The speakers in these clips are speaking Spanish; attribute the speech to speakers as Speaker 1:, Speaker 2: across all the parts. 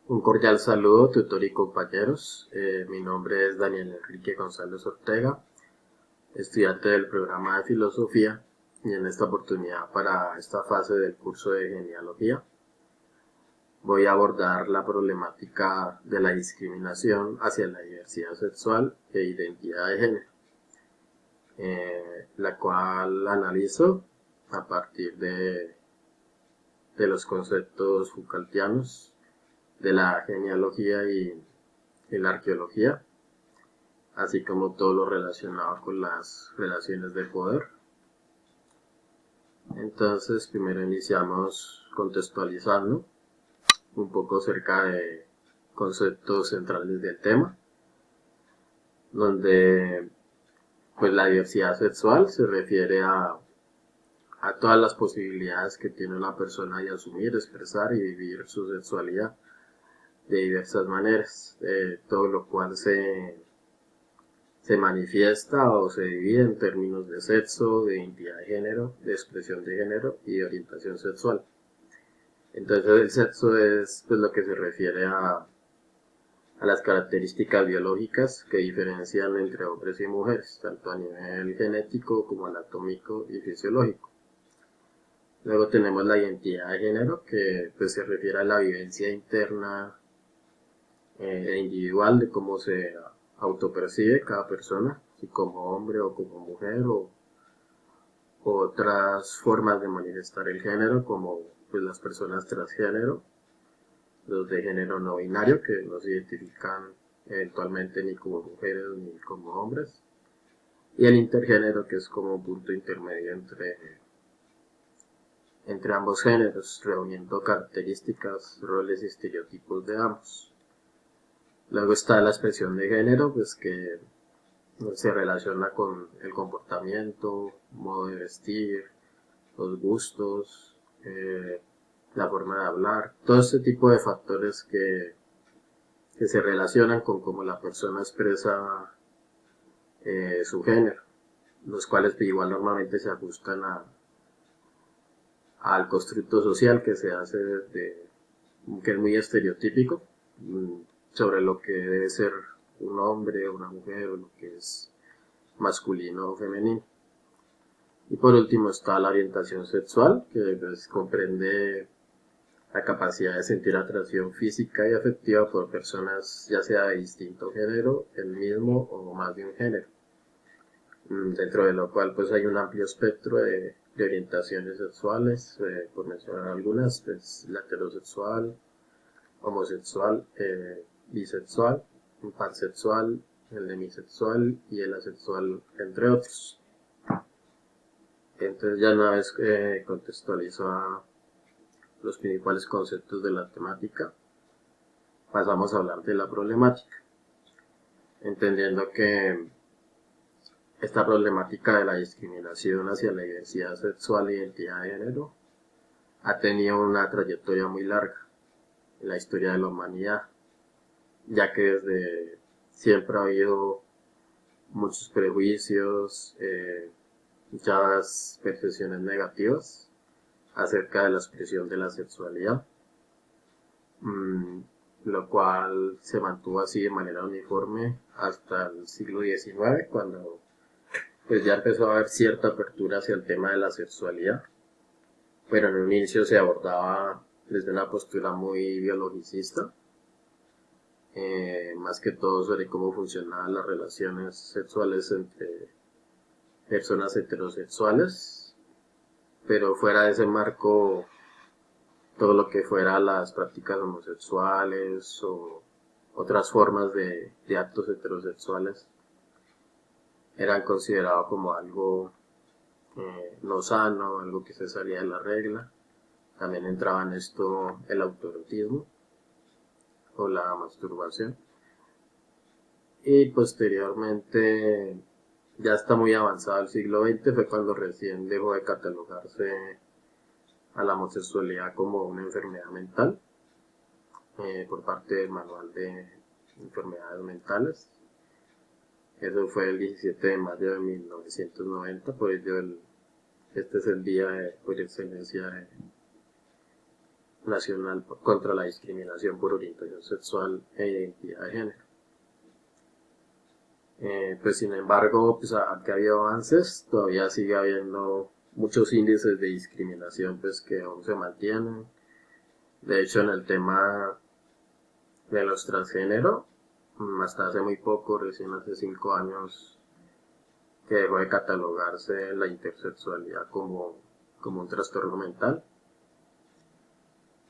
Speaker 1: Un cordial saludo, tutor y compañeros. Mi nombre es Daniel Enrique González Ortega, estudiante del programa de Filosofía, y en esta oportunidad para esta fase del curso de genealogía voy a abordar la problemática de la discriminación hacia la diversidad sexual e identidad de género, la cual analizo a partir de los conceptos Foucaultianos de la genealogía y la arqueología, así como todo lo relacionado con las relaciones de poder. Entonces, primero iniciamos contextualizando un poco acerca de conceptos centrales del tema, donde pues la diversidad sexual se refiere a todas las posibilidades que tiene una persona de asumir, expresar y vivir su sexualidad de diversas maneras, todo lo cual se manifiesta o se divide en términos de sexo, de identidad de género, de expresión de género y de orientación sexual. Entonces el sexo es pues, lo que se refiere a las características biológicas que diferencian entre hombres y mujeres, tanto a nivel genético como anatómico y fisiológico. Luego tenemos la identidad de género, que pues, se refiere a la vivencia interna e individual de cómo se autopercibe cada persona, si como hombre o como mujer, o otras formas de manifestar el género, como pues, las personas transgénero, los de género no binario, que no se identifican eventualmente ni como mujeres ni como hombres, y el intergénero, que es como un punto intermedio entre ambos géneros, reuniendo características, roles y estereotipos de ambos. Luego está la expresión de género, pues que se relaciona con el comportamiento, modo de vestir, los gustos, la forma de hablar, todo este tipo de factores que se relacionan con cómo la persona expresa su género, los cuales igual normalmente se ajustan al constructo social que se hace que es muy estereotípico, sobre lo que debe ser un hombre o una mujer, o lo que es masculino o femenino. Y por último está la orientación sexual, que pues, comprende la capacidad de sentir atracción física y afectiva por personas ya sea de distinto género, el mismo o más de un género, dentro de lo cual pues hay un amplio espectro de orientaciones sexuales, por mencionar algunas, pues la heterosexual, homosexual, bisexual, pansexual, el demisexual y el asexual, entre otros. Entonces ya una vez contextualizo a los principales conceptos de la temática, pasamos a hablar de la problemática, entendiendo que esta problemática de la discriminación hacia la diversidad sexual e identidad de género ha tenido una trayectoria muy larga en la historia de la humanidad, ya que desde siempre ha habido muchos prejuicios, muchas percepciones negativas acerca de la expresión de la sexualidad, lo cual se mantuvo así de manera uniforme hasta el siglo XIX, cuando pues ya empezó a haber cierta apertura hacia el tema de la sexualidad, pero en un inicio se abordaba desde una postura muy biologicista, más que todo sobre cómo funcionaban las relaciones sexuales entre personas heterosexuales, pero fuera de ese marco, todo lo que fuera las prácticas homosexuales o otras formas de actos heterosexuales eran considerados como algo no sano, algo que se salía de la regla. También entraba en esto el autoerotismo o la masturbación. Y posteriormente, ya está muy avanzado el siglo XX, fue cuando recién dejó de catalogarse a la homosexualidad como una enfermedad mental por parte del Manual de Enfermedades Mentales. Eso fue el 17 de mayo de 1990, por ello este es el día por excelencia nacional contra la discriminación por orientación sexual e identidad de género. Pues sin embargo, pues aunque ha habido avances, todavía sigue habiendo muchos índices de discriminación pues que aún se mantienen. De hecho, en el tema de los transgénero, hasta hace muy poco, recién hace 5 años, que dejó de catalogarse la intersexualidad como un trastorno mental.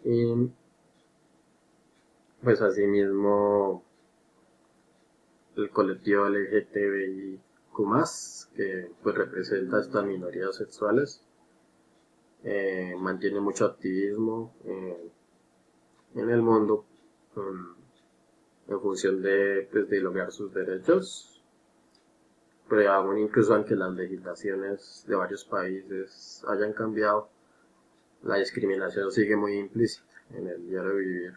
Speaker 1: Y pues asimismo el colectivo LGTBIQ+, que pues representa a estas minorías sexuales, mantiene mucho activismo en el mundo en función pues, de lograr sus derechos, pero aún incluso aunque las legislaciones de varios países hayan cambiado, la discriminación sigue muy implícita en el diario vivir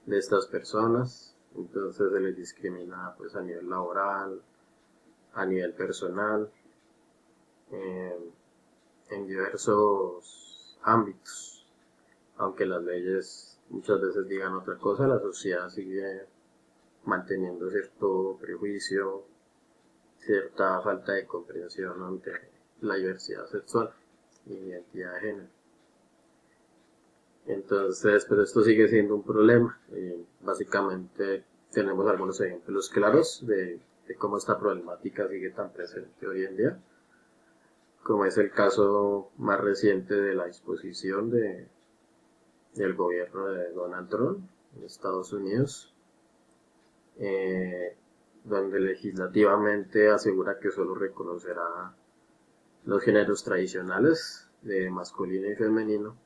Speaker 1: de estas personas. Entonces se les discrimina pues a nivel laboral, a nivel personal, eh, en diversos ámbitos. Aunque las leyes muchas veces digan otra cosa, la sociedad sigue manteniendo cierto prejuicio, cierta falta de comprensión ante la diversidad sexual y identidad de género. Entonces, pero esto sigue siendo un problema. Básicamente tenemos algunos ejemplos claros de cómo esta problemática sigue tan presente hoy en día, como es el caso más reciente de la disposición del gobierno de Donald Trump en Estados Unidos, donde legislativamente asegura que solo reconocerá los géneros tradicionales de masculino y femenino,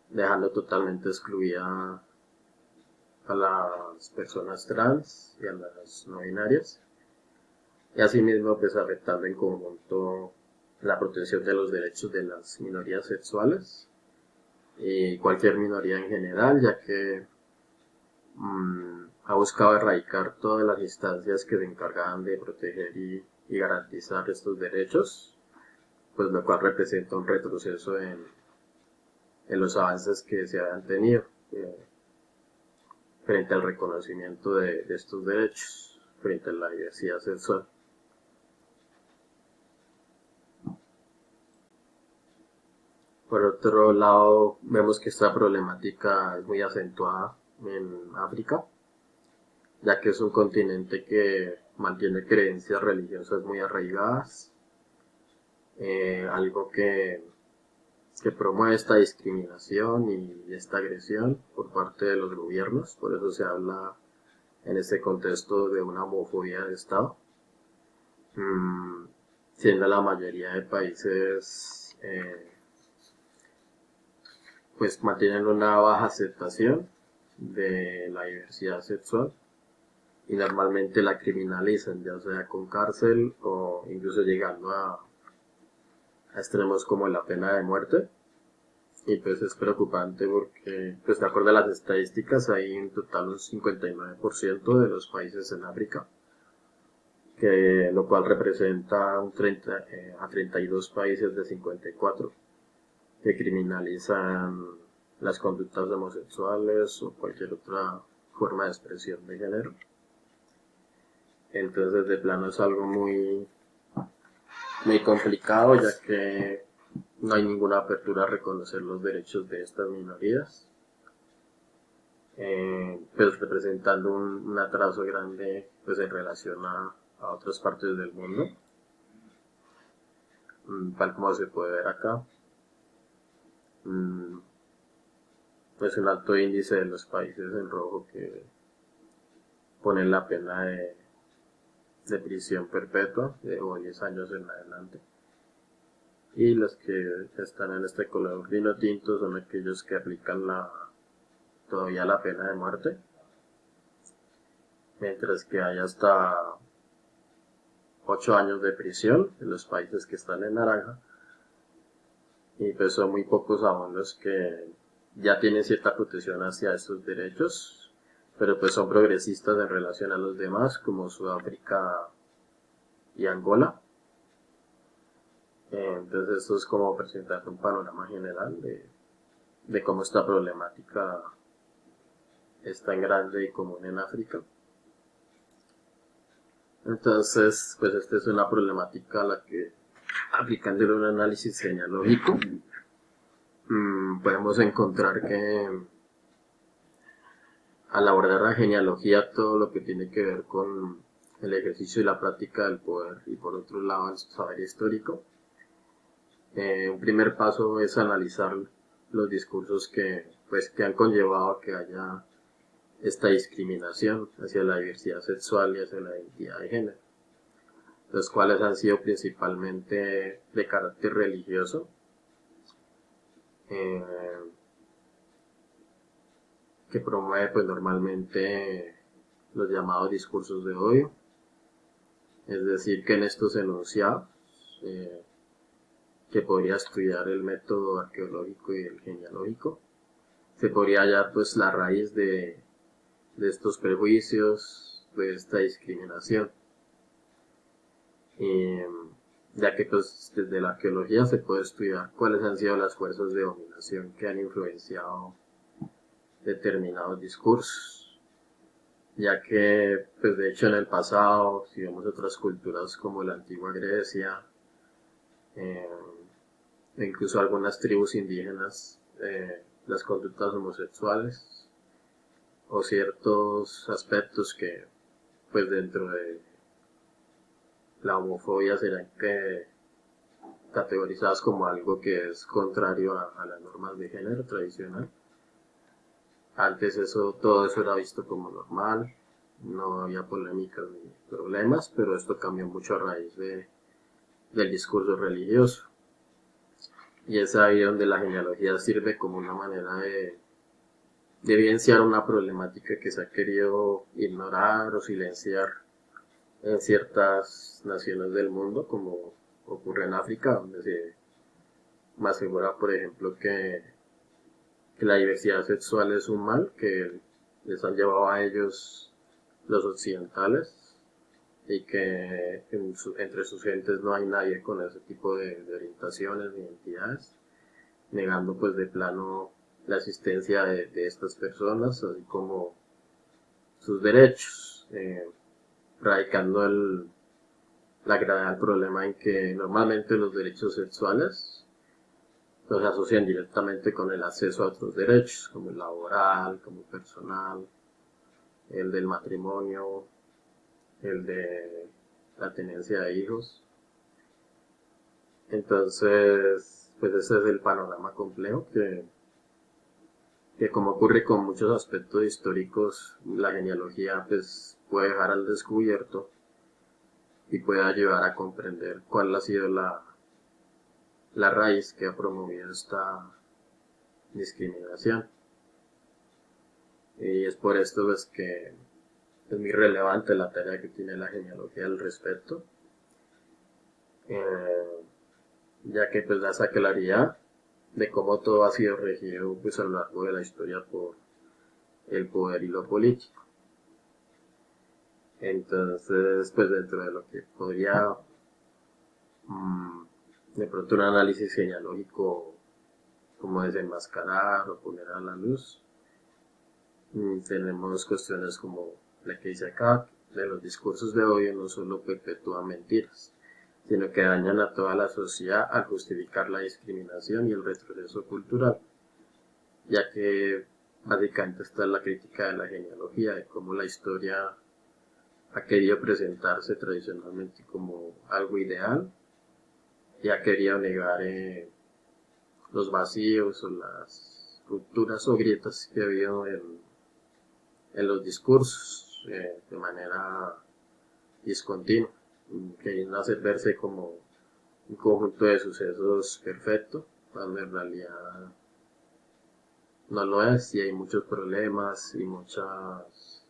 Speaker 1: dejando totalmente excluida a las personas trans y a las no binarias, y asimismo pues afectando en conjunto la protección de los derechos de las minorías sexuales y cualquier minoría en general, ya que ha buscado erradicar todas las instancias que se encargaban de proteger y garantizar estos derechos, pues lo cual representa un retroceso en los avances que se habían tenido frente al reconocimiento de estos derechos, frente a la diversidad sexual. Por otro lado, vemos que esta problemática es muy acentuada en África, ya que es un continente que mantiene creencias religiosas muy arraigadas, algo que promueve esta discriminación y esta agresión por parte de los gobiernos. Por eso se habla en este contexto de una homofobia de Estado, siendo la mayoría de países pues mantienen una baja aceptación de la diversidad sexual y normalmente la criminalizan, ya sea con cárcel o incluso llegando a extremos como la pena de muerte. Y pues es preocupante porque, pues de acuerdo a las estadísticas, hay en total un 59% de los países en África, que lo cual representa a 32 países de 54 que criminalizan las conductas homosexuales o cualquier otra forma de expresión de género. Entonces de plano es algo muy complicado, ya que no hay ninguna apertura a reconocer los derechos de estas minorías, pues representando un atraso grande pues en relación a otras partes del mundo, tal como se puede ver acá. Pues un alto índice de los países en rojo que ponen la pena de prisión perpetua o 10 años en adelante. Y los que están en este color vino tinto son aquellos que aplican todavía la pena de muerte, mientras que hay hasta 8 años de prisión en los países que están en naranja, y pues son muy pocos aún los que ya tienen cierta protección hacia estos derechos, pero pues son progresistas en relación a los demás, como Sudáfrica y Angola. Entonces esto es como presentar un panorama general de cómo esta problemática es tan grande y común en África. Entonces, pues esta es una problemática a la que, aplicándole un análisis genealógico, podemos encontrar que al abordar la genealogía, todo lo que tiene que ver con el ejercicio y la práctica del poder, y por otro lado el saber histórico, un primer paso es analizar los discursos que han conllevado a que haya esta discriminación hacia la diversidad sexual y hacia la identidad de género, los cuales han sido principalmente de carácter religioso, eh, que promueve pues normalmente los llamados discursos de odio, es decir, que en estos enunciados, que podría estudiar el método arqueológico y el genealógico, se podría hallar pues la raíz de estos prejuicios, de esta discriminación, ya que pues desde la arqueología se puede estudiar cuáles han sido las fuerzas de dominación que han influenciado determinados discursos, ya que pues de hecho en el pasado, si vemos otras culturas como la antigua Grecia, e incluso algunas tribus indígenas, las conductas homosexuales o ciertos aspectos que pues dentro de la homofobia serán categorizadas como algo que es contrario a las normas de género tradicional. Antes todo eso era visto como normal, no había polémicas ni problemas, pero esto cambió mucho a raíz del discurso religioso. Y es ahí donde la genealogía sirve como una manera de evidenciar una problemática que se ha querido ignorar o silenciar en ciertas naciones del mundo, como ocurre en África, donde se asegura, por ejemplo, que la diversidad sexual es un mal que les han llevado a ellos los occidentales, y que entre sus gentes no hay nadie con ese tipo de orientaciones ni identidades, negando pues de plano la existencia de estas personas, así como sus derechos, radicando la gravedad del problema en que normalmente los derechos sexuales los asocian directamente con el acceso a otros derechos, como el laboral, como el personal, el del matrimonio, el de la tenencia de hijos. Entonces, pues ese es el panorama complejo que como ocurre con muchos aspectos históricos, la genealogía pues puede dejar al descubierto y puede ayudar a comprender cuál ha sido la raíz que ha promovido esta discriminación. Y es por esto pues que es muy relevante la tarea que tiene la genealogía al respecto, ya que pues da esa claridad de cómo todo ha sido regido pues a lo largo de la historia por el poder y lo político. Entonces, pues dentro de lo que podría de pronto un análisis genealógico como desenmascarar o poner a la luz, tenemos cuestiones como la que dice acá, de los discursos de odio no solo perpetúan mentiras, sino que dañan a toda la sociedad al justificar la discriminación y el retroceso cultural, ya que básicamente esta es la crítica de la genealogía, de cómo la historia ha querido presentarse tradicionalmente como algo ideal y ha querido negar los vacíos o las rupturas o grietas que ha habido en los discursos de manera discontinua, queriendo hacer verse como un conjunto de sucesos perfecto, cuando en realidad no lo es, y hay muchos problemas y muchas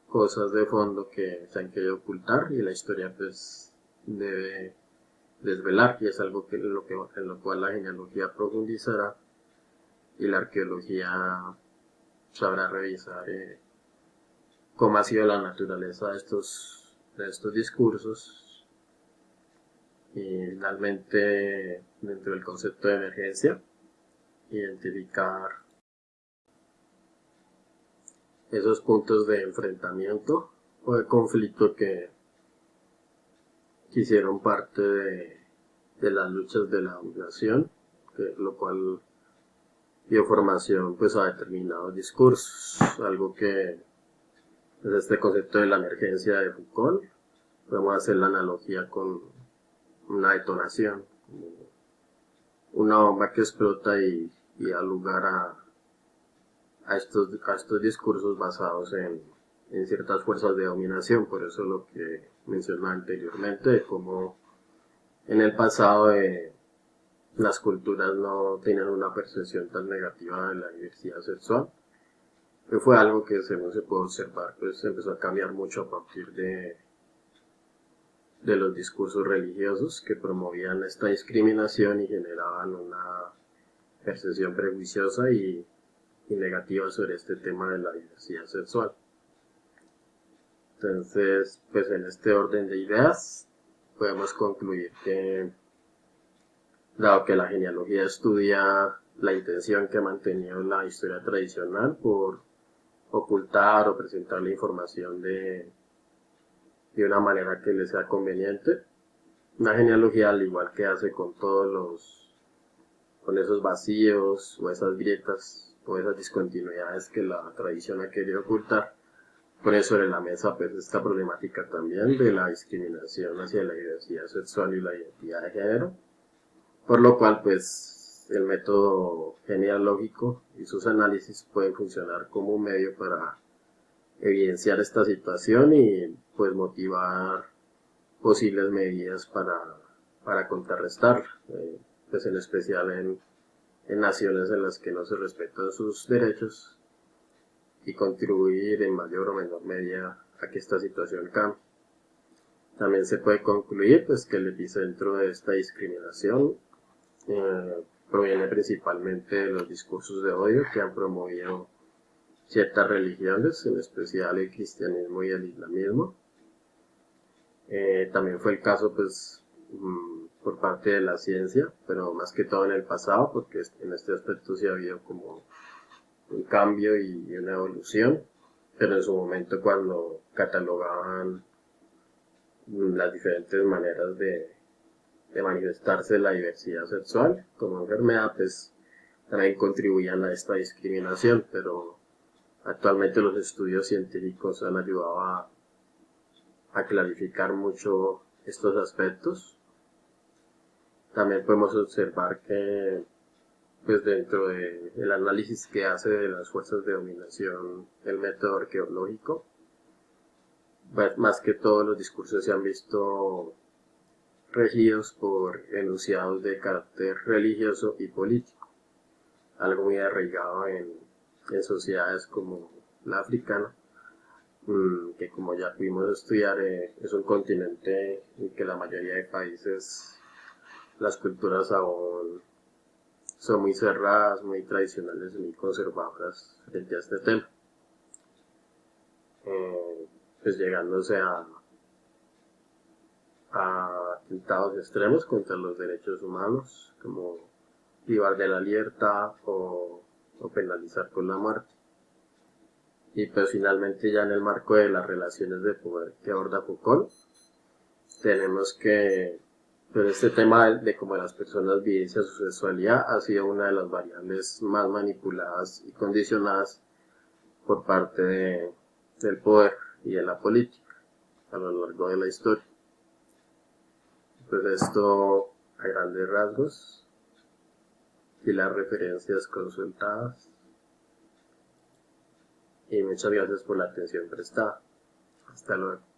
Speaker 1: cosas de fondo que se han querido ocultar, y la historia pues debe desvelar, y es algo en lo cual la genealogía profundizará y la arqueología sabrá revisar cómo ha sido la naturaleza de estos discursos, y finalmente dentro del concepto de emergencia identificar esos puntos de enfrentamiento o de conflicto que hicieron parte de las luchas de la dominación, lo cual dio formación pues a determinados discursos, algo que es este concepto de la emergencia de Foucault. Podemos hacer la analogía con una detonación, una bomba que explota y da lugar a estos discursos basados en ciertas fuerzas de dominación. Por eso lo que mencioné anteriormente, de cómo en el pasado las culturas no tenían una percepción tan negativa de la diversidad sexual, que fue algo que, según se puede observar, pues empezó a cambiar mucho a partir de los discursos religiosos que promovían esta discriminación y generaban una percepción prejuiciosa y negativa sobre este tema de la diversidad sexual. Entonces, pues en este orden de ideas, podemos concluir que, dado que la genealogía estudia la intención que ha mantenido la historia tradicional por ocultar o presentar la información de una manera que le sea conveniente, una genealogía, al igual que hace con con esos vacíos o esas grietas o esas discontinuidades que la tradición ha querido ocultar, pone sobre la mesa pues esta problemática también de la discriminación hacia la diversidad sexual y la identidad de género, por lo cual pues el método genealógico y sus análisis pueden funcionar como un medio para evidenciar esta situación y pues motivar posibles medidas para contrarrestarla, pues en especial en naciones en las que no se respetan sus derechos, y contribuir en mayor o menor medida a que esta situación cambie. También se puede concluir pues, que el epicentro de esta discriminación proviene principalmente de los discursos de odio que han promovido ciertas religiones, en especial el cristianismo y el islamismo. También fue el caso pues por parte de la ciencia, pero más que todo en el pasado, porque en este aspecto sí ha habido como un cambio y una evolución, pero en su momento cuando catalogaban las diferentes maneras de manifestarse la diversidad sexual como enfermedad, pues también contribuían a esta discriminación, pero actualmente los estudios científicos han ayudado a clarificar mucho estos aspectos. También podemos observar que pues dentro del análisis que hace de las fuerzas de dominación el método arqueológico, pues, más que todos los discursos se han visto regidos por enunciados de carácter religioso y político, algo muy arraigado en sociedades como la africana, que como ya pudimos estudiar es un continente en que la mayoría de países las culturas aún son muy cerradas, muy tradicionales, muy conservadoras frente a este tema, pues llegándose a atentados extremos contra los derechos humanos, como privar de la libertad o penalizar con la muerte. Y pues finalmente, ya en el marco de las relaciones de poder que aborda Foucault, tenemos que pues este tema de cómo las personas vivencian su sexualidad ha sido una de las variables más manipuladas y condicionadas por parte del poder y de la política a lo largo de la historia. Pues esto a grandes rasgos y las referencias consultadas. Y muchas gracias por la atención prestada. Hasta luego.